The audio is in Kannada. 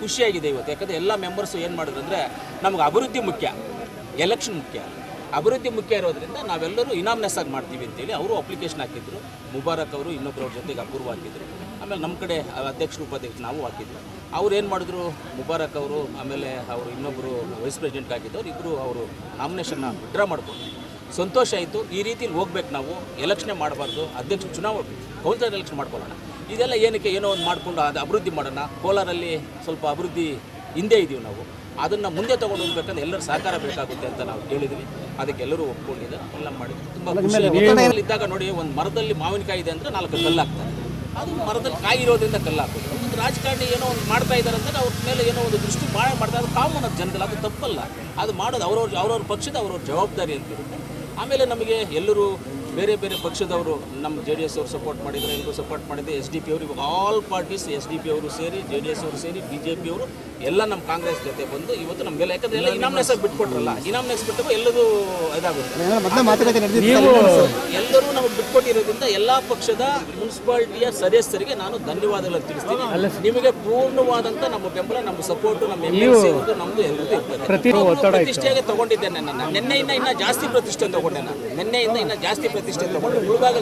ಖುಷಿಯಾಗಿದೆ ಇವತ್ತು. ಯಾಕಂದರೆ ಎಲ್ಲ ಮೆಂಬರ್ಸು ಏನು ಮಾಡಿದ್ರು ಅಂದರೆ ನಮ್ಗೆ ಅಭಿವೃದ್ಧಿ ಮುಖ್ಯ, ಎಲೆಕ್ಷನ್ ಮುಖ್ಯ. ಅಭಿವೃದ್ಧಿ ಮುಖ್ಯ ಇರೋದ್ರಿಂದ ನಾವೆಲ್ಲರೂ ಇನಾಮ್ನೆಸ್ ಆಗಿ ಮಾಡ್ತೀವಿ ಅಂತೇಳಿ ಅವರು ಅಪ್ಲಿಕೇಶನ್ ಹಾಕಿದ್ರು. ಮುಬಾರಕ್ ಅವರು ಇನ್ನೊಬ್ಬರವ್ರ ಜೊತೆಗೆ ಅಪೂರ್ವ ಹಾಕಿದ್ರು. ಆಮೇಲೆ ನಮ್ಮ ಕಡೆ ಅಧ್ಯಕ್ಷರು ಉಪಾಧ್ಯಕ್ಷರು ನಾವು ಹಾಕಿದ್ರು. ಅವ್ರು ಏನು ಮಾಡಿದ್ರು, ಮುಬಾರಕ್ ಅವರು ಆಮೇಲೆ ಅವರು ಇನ್ನೊಬ್ಬರು ವೈಸ್ ಪ್ರೆಸಿಡೆಂಟ್ ಆಗಿದ್ದವ್ರು ಇಬ್ಬರು ಅವರು ನಾಮಿನೇಷನ್ನ ವಿಡ್ರಾ ಮಾಡ್ಕೊಂಡು ಸಂತೋಷ ಆಯಿತು. ಈ ರೀತಿಲಿ ಹೋಗ್ಬೇಕು, ನಾವು ಎಲೆಕ್ಷನ್ನೇ ಮಾಡಬಾರ್ದು, ಅಧ್ಯಕ್ಷ ಚುನಾವಣೆ ಕೌನ್ಸಿಲರ್ ಎಲೆಕ್ಷನ್ ಮಾಡ್ಕೊಳ್ಳೋಣ. ಇದೆಲ್ಲ ಏನಕ್ಕೆ, ಏನೋ ಒಂದು ಮಾಡಿಕೊಂಡು ಅದು ಅಭಿವೃದ್ಧಿ ಮಾಡೋಣ. ಕೋಲಾರಲ್ಲಿ ಸ್ವಲ್ಪ ಅಭಿವೃದ್ಧಿ ಹಿಂದೆ ಇದ್ದೀವಿ ನಾವು, ಅದನ್ನು ಮುಂದೆ ತೊಗೊಂಡು ಹೋಗ್ಬೇಕಂದ್ರೆ ಎಲ್ಲರೂ ಸಹಕಾರ ಬೇಕಾಗುತ್ತೆ ಅಂತ ನಾವು ಕೇಳಿದ್ವಿ. ಅದಕ್ಕೆ ಎಲ್ಲರೂ ಒಪ್ಕೊಂಡಿದ್ದಾರೆ, ಎಲ್ಲ ಮಾಡಿದ್ರು. ತುಂಬ ಇದ್ದಾಗ ನೋಡಿ, ಒಂದು ಮರದಲ್ಲಿ ಮಾವಿನಕಾಯಿ ಇದೆ ಅಂದರೆ 4 ಕಲ್ಲು ಹಾಕ್ತಾರೆ. ಅದು ಮರದಲ್ಲಿ ಕಾಯಿ ಇರೋದ್ರಿಂದ ಕಲ್ಲು ಹಾಕೋದು. ಒಂದು ರಾಜಕಾರಣಿ ಏನೋ ಒಂದು ಮಾಡ್ತಾ ಇದ್ದಾರೆ ಅಂದರೆ ಅವ್ರ ಮೇಲೆ ಏನೋ ಒಂದು ದೃಷ್ಟಿ ಮಾಡ್ತಾರೆ. ಅದು ಕಾಮನ್, ಅದು ಜನರಲ್, ಅದು ತಪ್ಪಲ್ಲ. ಅದು ಮಾಡೋದು ಅವ್ರವ್ರ ಪಕ್ಷದ ಅವ್ರವ್ರ ಜವಾಬ್ದಾರಿ ಅಂತಿರುತ್ತೆ. ಆಮೇಲೆ ನಮಗೆ ಎಲ್ಲರೂ ಬೇರೆ ಬೇರೆ ಪಕ್ಷದವರು ನಮ್ಮ JDS ಅವರು ಸಪೋರ್ಟ್ ಮಾಡಿದ್ರು, ಎಲ್ಲರೂ ಸಪೋರ್ಟ್ ಮಾಡಿದ್ದೆ. SDP ಅವರು, ಇವಾಗ ಆಲ್ ಪಾರ್ಟೀಸ್ SDP ಅವರು ಸೇರಿ, JDS ಅವರು ಸೇರಿ, BJP ಅವರು ಎಲ್ಲ ನಮ್ಮ ಕಾಂಗ್ರೆಸ್ ಜೊತೆ ಬಂದು ಇವತ್ತು ನಮಗೆಲ್ಲ, ಯಾಕಂದರೆ ಎಲ್ಲ ಇನಾಮ್ನೆಸ್ ಆಗಿ ಬಿಟ್ಕೊಟ್ರಲ್ಲ, ಇನಾಮ್ನೆಸ್ ಬಿಟ್ಟപ്പോൾ ಎಲ್ಲದೂ ಇದಾಗುತ್ತೆ. ಎಲ್ಲರೂ ನಮಗೆ ಬಿಟ್ಕೊಟ್ಟಿರೋದ್ರಿಂದ ಎಲ್ಲ ಪಕ್ಷದ ಮುನ್ಸಿಪಾಲಿಟಿಯ ಸದಸ್ಯರಿಗೆ ನಾನು ಧನ್ಯವಾದಗಳನ್ನು ತಿಳಿಸ್ತೀನಿ. ನಿಮಗೆ ಪೂರ್ಣವಾದಂಥ ನಮ್ಮ ಬೆಂಬಲ, ನಮ್ಮ ಸಪೋರ್ಟು, ನಮ್ಮ MLC ಅವ್ರದ್ದು, ನಮ್ಮದು ಎಲ್ಲರದ್ದು ಇರ್ತದೆ. ಪ್ರತಿಷ್ಠೆಯಾಗಿ ತೊಗೊಂಡಿದ್ದೆ. ನಿನ್ನೆಯಿಂದ ಇನ್ನೂ ಜಾಸ್ತಿ ಪ್ರತಿಷ್ಠೆ ತೊಗೊಂಡೆ. ನಾನು ನಿನ್ನೆಯಿಂದ ಇನ್ನೂ ಜಾಸ್ತಿ ಪ್ರತಿಷ್ಠೆ ತೊಗೊಂಡೆ. ಮುಳುಗಾಗ